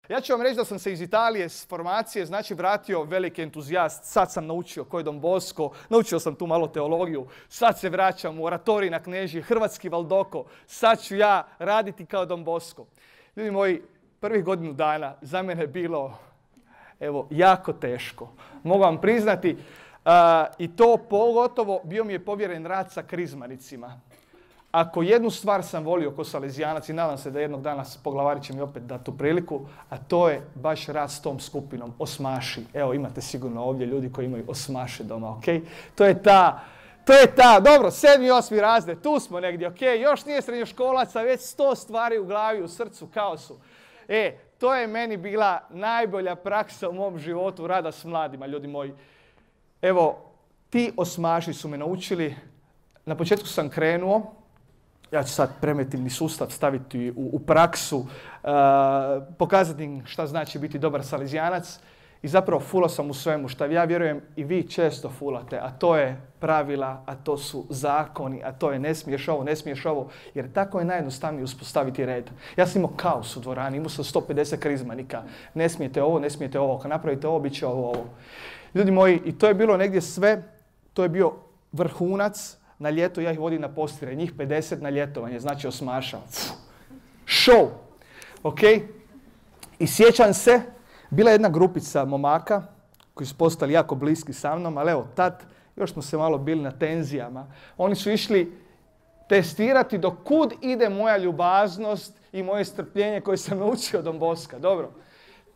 Ja ću vam reći da sam se iz Italije s formacije, znači vratio veliki entuzijast. Sad sam naučio koji je Don Bosco, naučio sam tu malo teologiju. Sad se vraćam u oratorij na Knežije, hrvatski Valdoko. Sad ću ja raditi kao Don Bosco. Ljudi moji, prvih godinu dana za mene je bilo jako teško. Mogu vam priznati, i to pogotovo bio mi je povjeren rad sa krizmanicima. Ako jednu stvar sam volio ko salezijanac i nadam se da jednog dana poglavari će mi opet dati tu priliku, a to je baš rad s tom skupinom, osmaši. Evo, imate sigurno ovdje ljudi koji imaju osmaše doma, ok? To je ta, dobro, 7. i 8. razred, tu smo negdje, ok? Još nije srednjoškolaca, već 100 stvari u glavi, u srcu, kaosu. To je meni bila najbolja praksa u mom životu, rada s mladima, ljudi moji. Evo, ti osmaši su me naučili, na početku sam krenuo, ja ću sad preventivni sustav staviti u praksu, pokazati im šta znači biti dobar salezijanac i zapravo fulao sam u svemu šta ja vjerujem i vi često fulate, a to je pravila, a to su zakoni, a to je ne smiješ ovo, jer tako je najjednostavnije uspostaviti red. Ja sam imao kaos u dvorani, imao sam 150 krizmanika, ne smijete ovo, ako napravite ovo, bit će ovo. Ljudi moji, i to je bilo negdje sve, to je bio vrhunac. Na ljeto ja ih vodim na postire, njih 50 na ljetovanje, znači osmaša. Show! Ok? I sjećam se, bila je jedna grupica momaka koji su postali jako bliski sa mnom, ali evo, tad još smo se malo bili na tenzijama. Oni su išli testirati do kud ide moja ljubaznost i moje strpljenje koje sam naučio od Don Bosca. Dobro.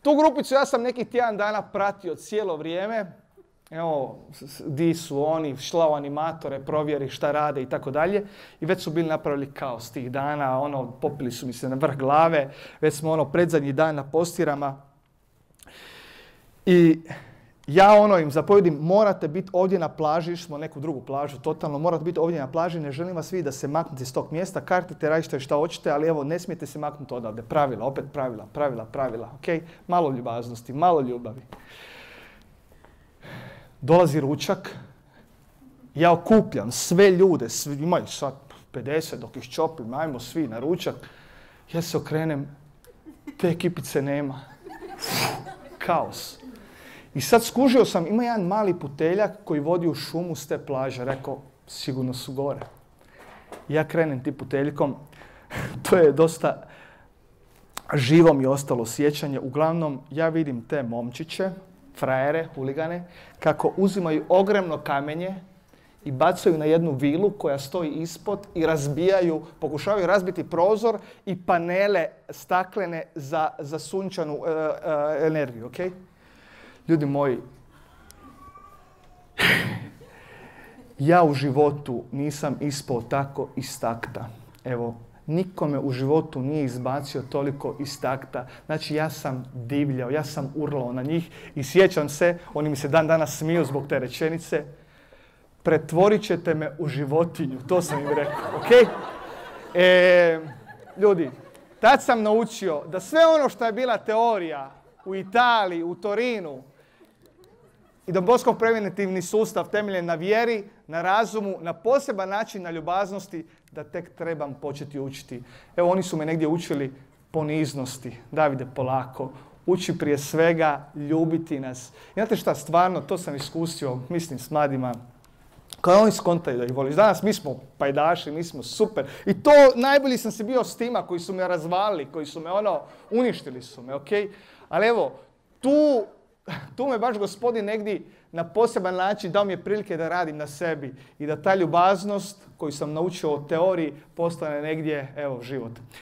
Tu grupicu ja sam nekih tjedan dana pratio cijelo vrijeme. Evo, di su oni, šla u animatore, provjeri šta rade i tako dalje. I već su bili napravili kaos tih dana, popili su mi se na vrh glave, već smo predzadnji dan na postirama. I ja im zapovjedim, morate biti ovdje na plaži, išli smo neku drugu plažu, totalno, morate biti ovdje na plaži, ne želim vas vidjeti da se maknete s tog mjesta, kartite, radite šta hoćete, ali evo, ne smijete se maknuti odavde. Pravila, opet pravila, ok? Malo ljubaznosti, malo ljubavi. Dolazi ručak, ja okupljam sve ljude, imaju sad 50 dok ih čopim, ajmo svi na ručak. Ja se okrenem, te ekipice nema. Kaos. I sad skužio sam, ima jedan mali puteljak koji vodi u šumu s te plaže. Rekao, sigurno su gore. Ja krenem tim puteljkom, to je dosta živo mi je ostalo sjećanje. Uglavnom, ja vidim te momčiće, frajere, huligane, kako uzimaju ogromno kamenje i bacaju na jednu vilu koja stoji ispod i pokušavaju razbiti prozor i panele staklene za sunčanu energiju, ok? Ljudi moji, ja u životu nisam ispao tako iz takta. Evo, nikome u životu nije izbacio toliko iz takta. Znači, ja sam divljao, ja sam urlao na njih i sjećam se, oni mi se dan danas smiju zbog te rečenice, pretvorit ćete me u životinju. To sam im rekao, ok? Ljudi, tad sam naučio da sve ono što je bila teorija u Italiji, u Torinu, i Don Boscov preventivni sustav temeljen na vjeri, na razumu, na poseban način na ljubaznosti, da tek trebam početi učiti. Evo, oni su me negdje učili poniznosti. Davide, polako. Uči prije svega ljubiti nas. I znate šta, stvarno, to sam iskusio, mislim, s mladima. Kada oni skontaju da ih voliš. Danas mi smo pajdaši, mi smo super. I to najbolji sam se bio s tima koji su me razvalili, koji su me uništili su me, ok? Ali evo, tu me baš Gospodin negdje na poseban način dao mi je prilike da radim na sebi i da ta ljubaznost koju sam naučio o teoriji postane negdje, evo, život.